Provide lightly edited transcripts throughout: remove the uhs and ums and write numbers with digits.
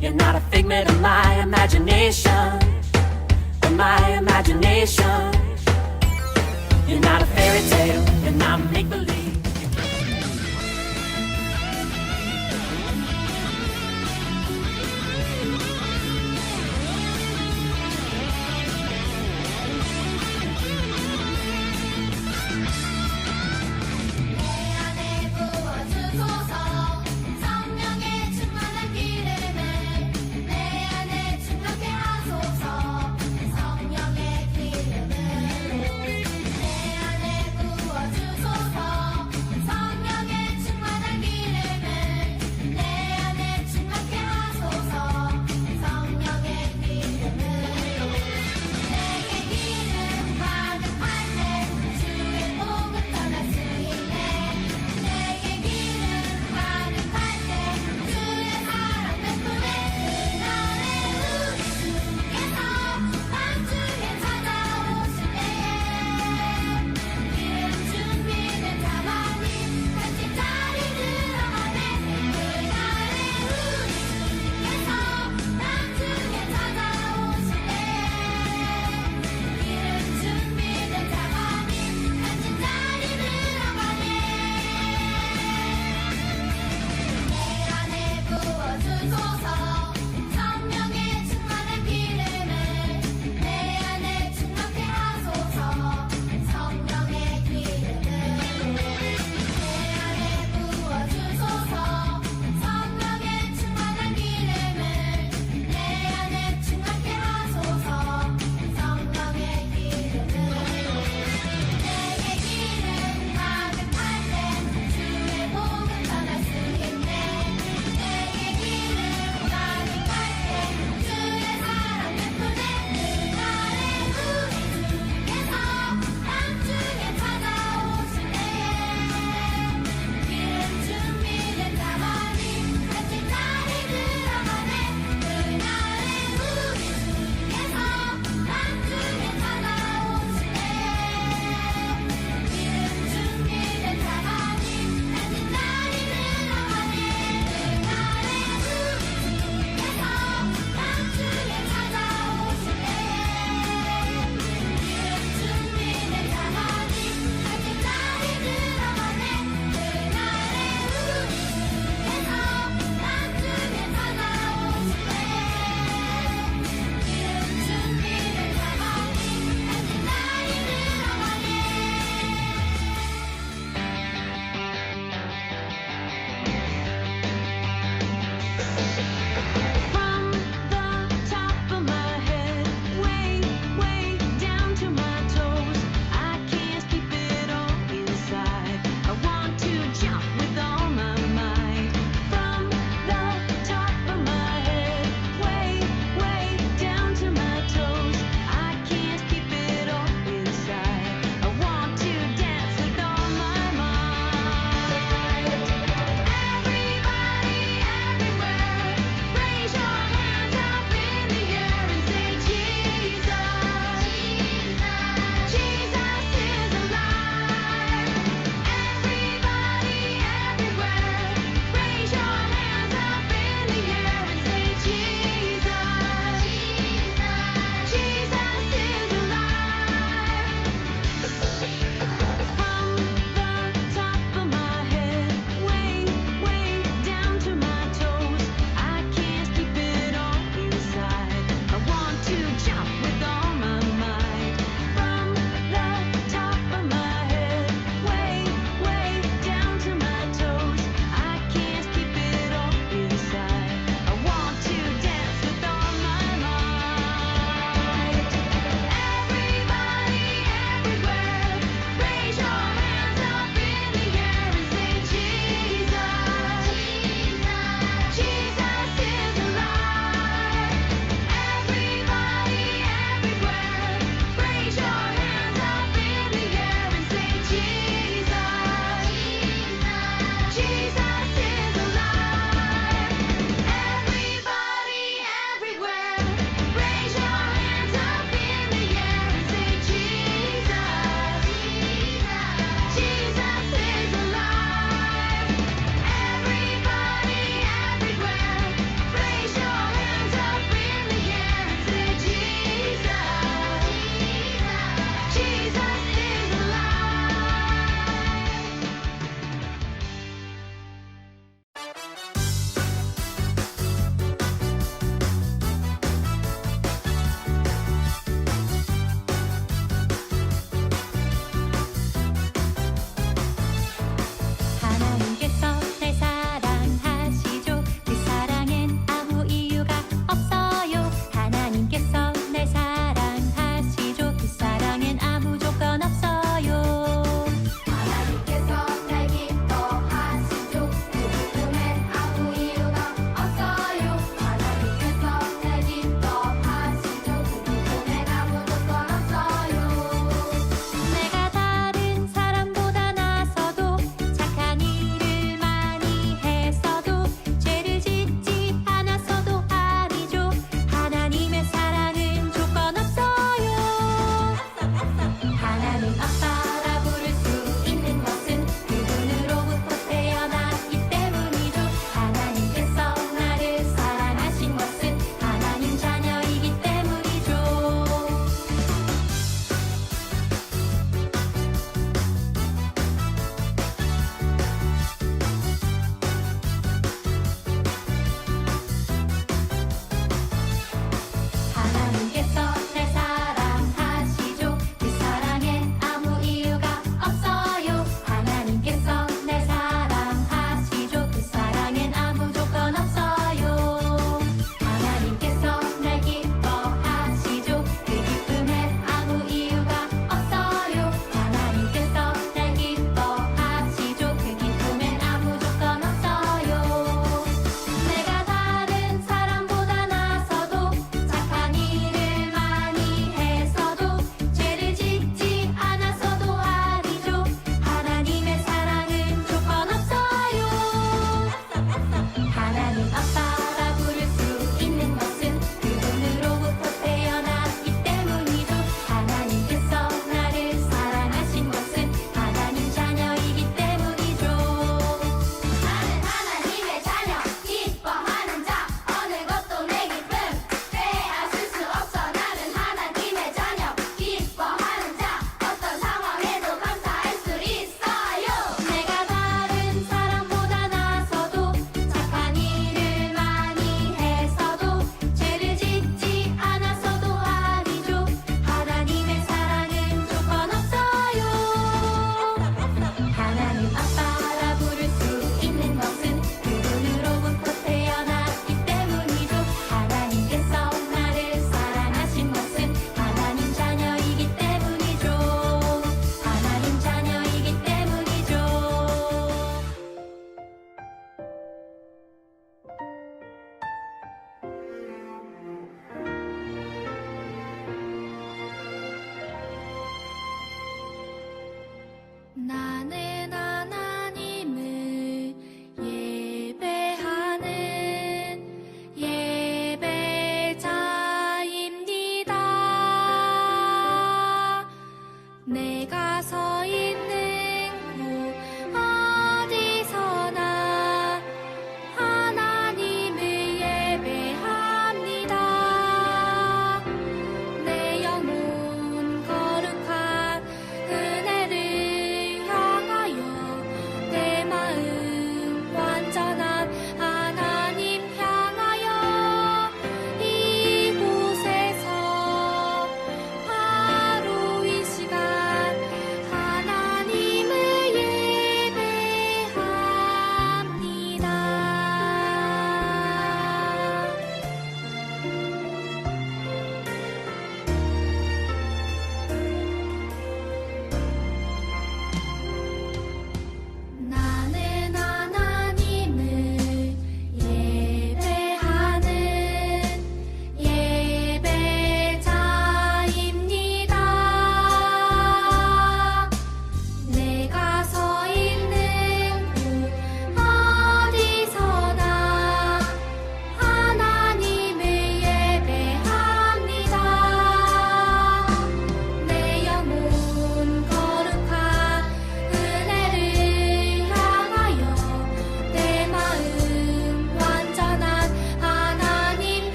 You're not a figment of my imagination, of my imagination. You're not a fairy tale, you're not make-believe. 주소서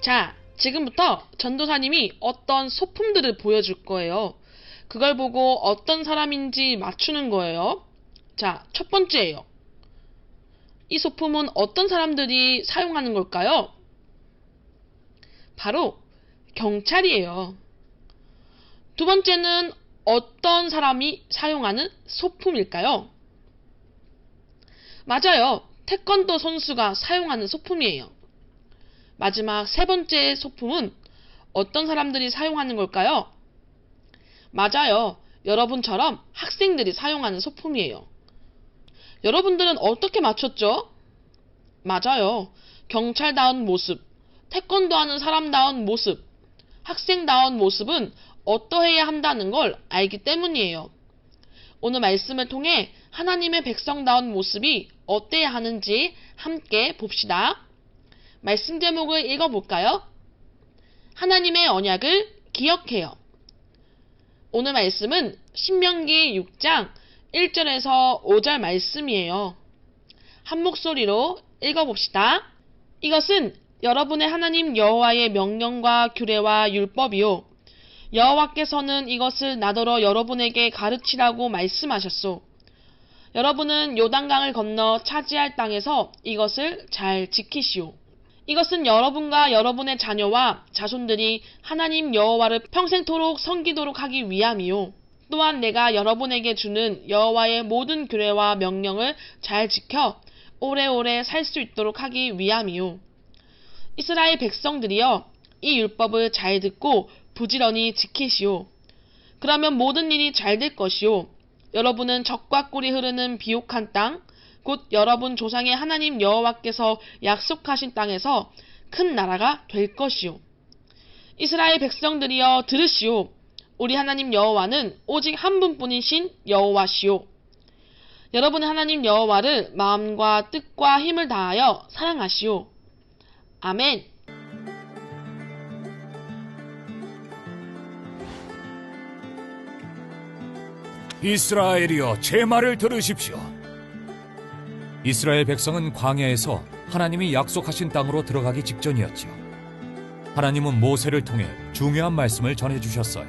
자, 지금부터 전도사님이 어떤 소품들을 보여줄 거예요. 그걸 보고 어떤 사람인지 맞추는 거예요. 자, 첫 번째예요. 이 소품은 어떤 사람들이 사용하는 걸까요? 바로 경찰이에요. 두 번째는 어떤 사람이 사용하는 소품일까요? 맞아요. 태권도 선수가 사용하는 소품이에요. 마지막 세 번째 소품은 어떤 사람들이 사용하는 걸까요? 맞아요. 여러분처럼 학생들이 사용하는 소품이에요. 여러분들은 어떻게 맞췄죠? 맞아요. 경찰다운 모습, 태권도 하는 사람다운 모습, 학생다운 모습은 어떠해야 한다는 걸 알기 때문이에요. 오늘 말씀을 통해 하나님의 백성다운 모습이 어때야 하는지 함께 봅시다. 말씀 제목을 읽어볼까요? 하나님의 언약을 기억해요. 오늘 말씀은 신명기 6장 1절에서 5절 말씀이에요. 한 목소리로 읽어봅시다. 이것은 여러분의 하나님 여호와의 명령과 규례와 율법이요. 여호와께서는 이것을 나더러 여러분에게 가르치라고 말씀하셨소. 여러분은 요단강을 건너 차지할 땅에서 이것을 잘 지키시오. 이것은 여러분과 여러분의 자녀와 자손들이 하나님 여호와를 평생토록 섬기도록 하기 위함이요. 또한 내가 여러분에게 주는 여호와의 모든 규례와 명령을 잘 지켜 오래오래 살 수 있도록 하기 위함이요. 이스라엘 백성들이여, 이 율법을 잘 듣고 부지런히 지키시오. 그러면 모든 일이 잘 될 것이요. 여러분은 적과 꿀이 흐르는 비옥한 땅, 곧 여러분 조상의 하나님 여호와께서 약속하신 땅에서 큰 나라가 될 것이요. 이스라엘 백성들이여 들으시오. 우리 하나님 여호와는 오직 한 분뿐이신 여호와시오. 여러분 하나님 여호와를 마음과 뜻과 힘을 다하여 사랑하시오. 아멘. 이스라엘이여, 제 말을 들으십시오. 이스라엘 백성은 광야에서 하나님이 약속하신 땅으로 들어가기 직전이었죠. 하나님은 모세를 통해 중요한 말씀을 전해주셨어요.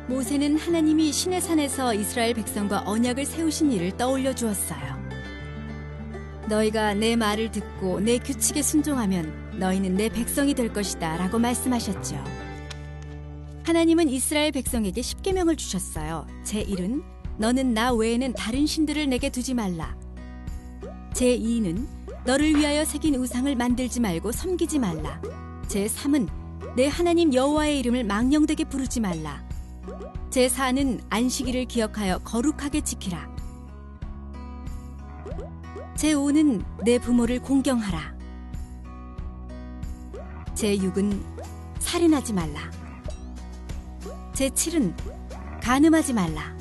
모세는 하나님이 시내산에서 이스라엘 백성과 언약을 세우신 일을 떠올려 주었어요. 너희가 내 말을 듣고 내 규칙에 순종하면 너희는 내 백성이 될 것이다 라고 말씀하셨죠. 하나님은 이스라엘 백성에게 십계명을 주셨어요. 제1은 너는 나 외에는 다른 신들을 내게 두지 말라. 제2는 너를 위하여 새긴 우상을 만들지 말고 섬기지 말라. 제3은 내 하나님 여호와의 이름을 망령되게 부르지 말라. 제4는 안식일을 기억하여 거룩하게 지키라. 제5는 내 부모를 공경하라. 제6은 살인하지 말라. 제7은 간음하지 말라.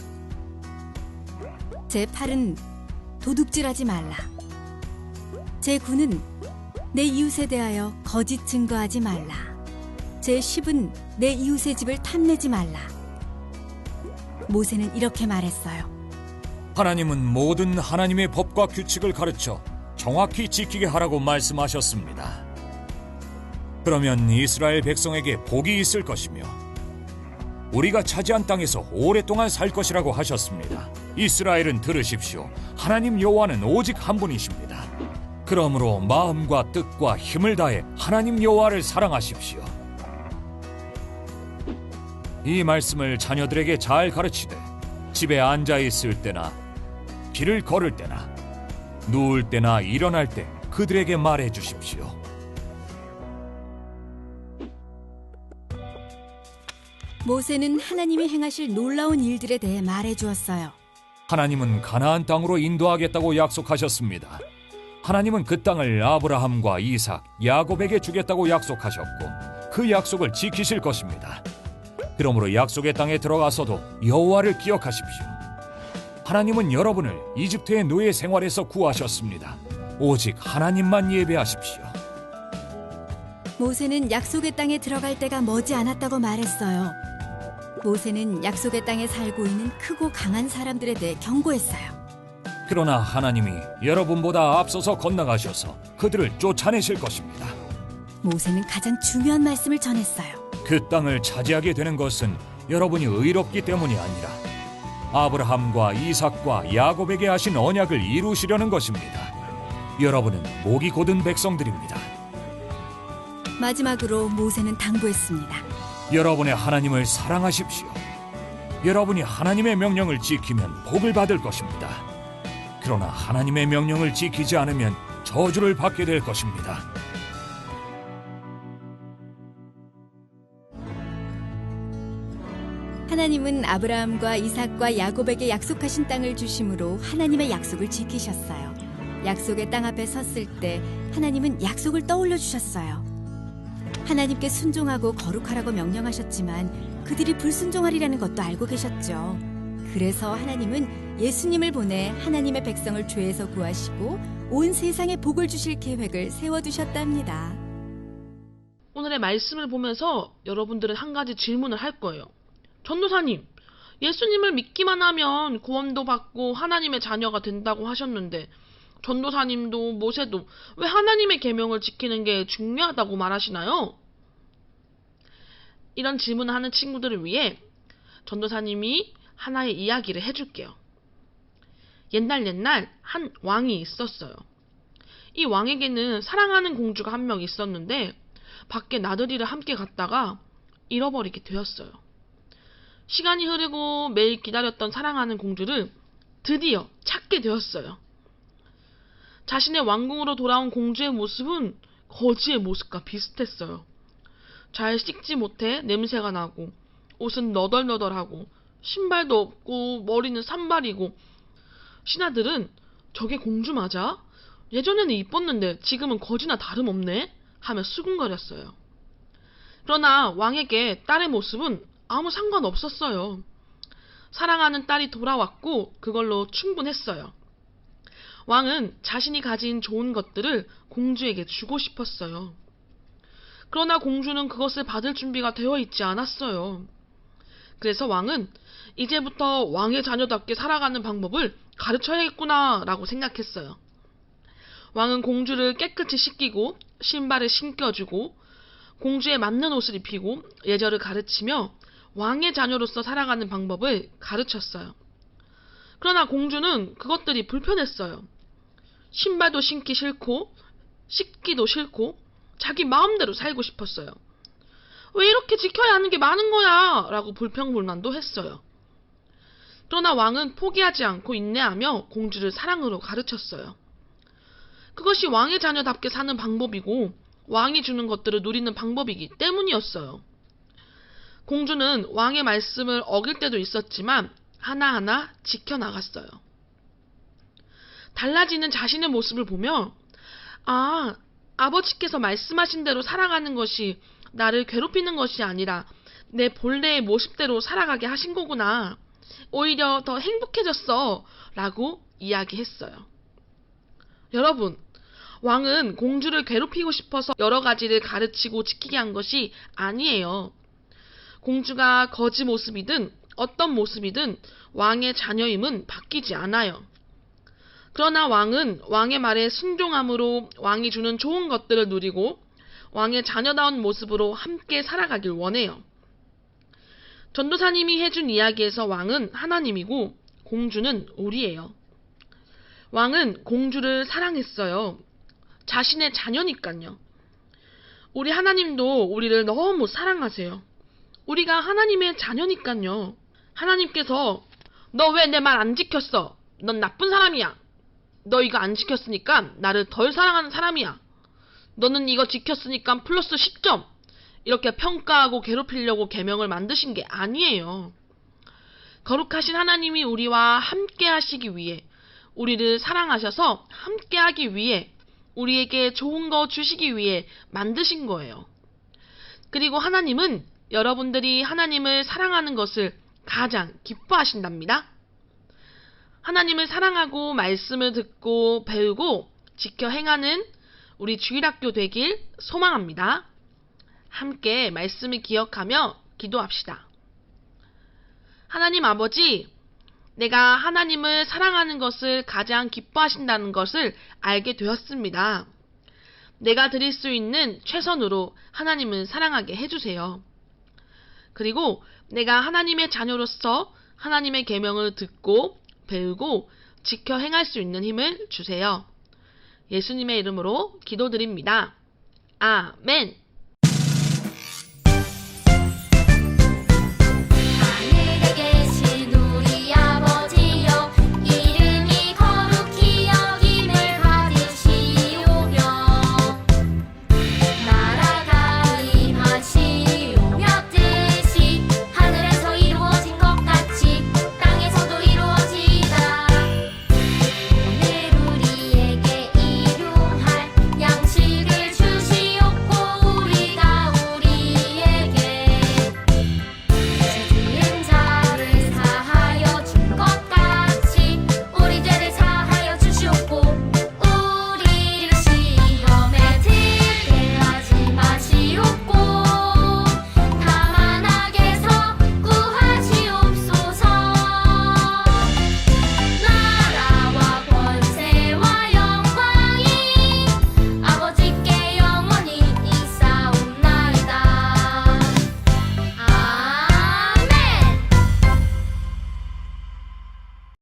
제8은 도둑질하지 말라. 제9는 내 이웃에 대하여 거짓 증거하지 말라. 제10은 내 이웃의 집을 탐내지 말라. 모세는 이렇게 말했어요. 하나님은 모든 하나님의 법과 규칙을 가르쳐 정확히 지키게 하라고 말씀하셨습니다. 그러면 이스라엘 백성에게 복이 있을 것이며 우리가 차지한 땅에서 오랫동안 살 것이라고 하셨습니다. 이스라엘은 들으십시오. 하나님 여호와는 오직 한 분이십니다. 그러므로 마음과 뜻과 힘을 다해 하나님 여호와를 사랑하십시오. 이 말씀을 자녀들에게 잘 가르치되 집에 앉아 있을 때나 길을 걸을 때나 누울 때나 일어날 때 그들에게 말해 주십시오. 모세는 하나님이 행하실 놀라운 일들에 대해 말해 주었어요. 하나님은 가나안 땅으로 인도하겠다고 약속하셨습니다. 하나님은 그 땅을 아브라함과 이삭, 야곱에게 주겠다고 약속하셨고 그 약속을 지키실 것입니다. 그러므로 약속의 땅에 들어가서도 여호와를 기억하십시오. 하나님은 여러분을 이집트의 노예 생활에서 구하셨습니다. 오직 하나님만 예배하십시오. 모세는 약속의 땅에 들어갈 때가 머지 않았다고 말했어요. 모세는 약속의 땅에 살고 있는 크고 강한 사람들에 대해 경고했어요. 그러나 하나님이 여러분보다 앞서서 건너가셔서 그들을 쫓아내실 것입니다. 모세는 가장 중요한 말씀을 전했어요. 그 땅을 차지하게 되는 것은 여러분이 의롭기 때문이 아니라 아브라함과 이삭과 야곱에게 하신 언약을 이루시려는 것입니다. 여러분은 목이 곧은 백성들입니다. 마지막으로 모세는 당부했습니다. 여러분의 하나님을 사랑하십시오. 여러분이 하나님의 명령을 지키면 복을 받을 것입니다. 그러나 하나님의 명령을 지키지 않으면 저주를 받게 될 것입니다. 하나님은 아브라함과 이삭과 야곱에게 약속하신 땅을 주심으로 하나님의 약속을 지키셨어요. 약속의 땅 앞에 섰을 때 하나님은 약속을 떠올려 주셨어요. 하나님께 순종하고 거룩하라고 명령하셨지만 그들이 불순종하리라는 것도 알고 계셨죠. 그래서 하나님은 예수님을 보내 하나님의 백성을 죄에서 구하시고 온 세상에 복을 주실 계획을 세워두셨답니다. 오늘의 말씀을 보면서 여러분들은 한 가지 질문을 할 거예요. 전도사님, 예수님을 믿기만 하면 구원도 받고 하나님의 자녀가 된다고 하셨는데 전도사님도 모세도 왜 하나님의 계명을 지키는 게 중요하다고 말하시나요? 이런 질문을 하는 친구들을 위해 전도사님이 하나의 이야기를 해줄게요. 옛날 한 왕이 있었어요. 이 왕에게는 사랑하는 공주가 한 명 있었는데 밖에 나들이를 함께 갔다가 잃어버리게 되었어요. 시간이 흐르고 매일 기다렸던 사랑하는 공주를 드디어 찾게 되었어요. 자신의 왕궁으로 돌아온 공주의 모습은 거지의 모습과 비슷했어요. 잘 씻지 못해 냄새가 나고 옷은 너덜너덜하고 신발도 없고 머리는 산발이고 신하들은 저게 공주 맞아? 예전에는 이뻤는데 지금은 거지나 다름없네? 하며 수군거렸어요. 그러나 왕에게 딸의 모습은 아무 상관없었어요. 사랑하는 딸이 돌아왔고 그걸로 충분했어요. 왕은 자신이 가진 좋은 것들을 공주에게 주고 싶었어요. 그러나 공주는 그것을 받을 준비가 되어 있지 않았어요. 그래서 왕은 이제부터 왕의 자녀답게 살아가는 방법을 가르쳐야겠구나 라고 생각했어요. 왕은 공주를 깨끗이 씻기고 신발을 신겨주고 공주에 맞는 옷을 입히고 예절을 가르치며 왕의 자녀로서 살아가는 방법을 가르쳤어요. 그러나 공주는 그것들이 불편했어요. 신발도 신기 싫고 씻기도 싫고 자기 마음대로 살고 싶었어요. 왜 이렇게 지켜야 하는 게 많은 거야? 라고 불평불만도 했어요. 그러나 왕은 포기하지 않고 인내하며 공주를 사랑으로 가르쳤어요. 그것이 왕의 자녀답게 사는 방법이고 왕이 주는 것들을 누리는 방법이기 때문이었어요. 공주는 왕의 말씀을 어길 때도 있었지만 하나하나 지켜나갔어요. 달라지는 자신의 모습을 보며 아버지께서 말씀하신 대로 살아가는 것이 나를 괴롭히는 것이 아니라 내 본래의 모습대로 살아가게 하신 거구나. 오히려 더 행복해졌어. 라고 이야기했어요. 여러분, 왕은 공주를 괴롭히고 싶어서 여러 가지를 가르치고 지키게 한 것이 아니에요. 공주가 거지 모습이든 어떤 모습이든 왕의 자녀임은 바뀌지 않아요. 그러나 왕은 왕의 말에 순종함으로 왕이 주는 좋은 것들을 누리고 왕의 자녀다운 모습으로 함께 살아가길 원해요. 전도사님이 해준 이야기에서 왕은 하나님이고 공주는 우리예요. 왕은 공주를 사랑했어요. 자신의 자녀니까요. 우리 하나님도 우리를 너무 사랑하세요. 우리가 하나님의 자녀니까요. 하나님께서 너 왜 내 말 안 지켰어? 넌 나쁜 사람이야. 너 이거 안 지켰으니까 나를 덜 사랑하는 사람이야. 너는 이거 지켰으니까 플러스 10점. 이렇게 평가하고 괴롭히려고 계명을 만드신 게 아니에요. 거룩하신 하나님이 우리와 함께 하시기 위해, 우리를 사랑하셔서 함께 하기 위해, 우리에게 좋은 거 주시기 위해 만드신 거예요. 그리고 하나님은 여러분들이 하나님을 사랑하는 것을 가장 기뻐하신답니다. 하나님을 사랑하고 말씀을 듣고 배우고 지켜 행하는 우리 주일학교 되길 소망합니다. 함께 말씀을 기억하며 기도합시다. 하나님 아버지, 내가 하나님을 사랑하는 것을 가장 기뻐하신다는 것을 알게 되었습니다. 내가 드릴 수 있는 최선으로 하나님을 사랑하게 해주세요. 그리고 내가 하나님의 자녀로서 하나님의 계명을 듣고 배우고 지켜 행할 수 있는 힘을 주세요. 예수님의 이름으로 기도드립니다. 아멘.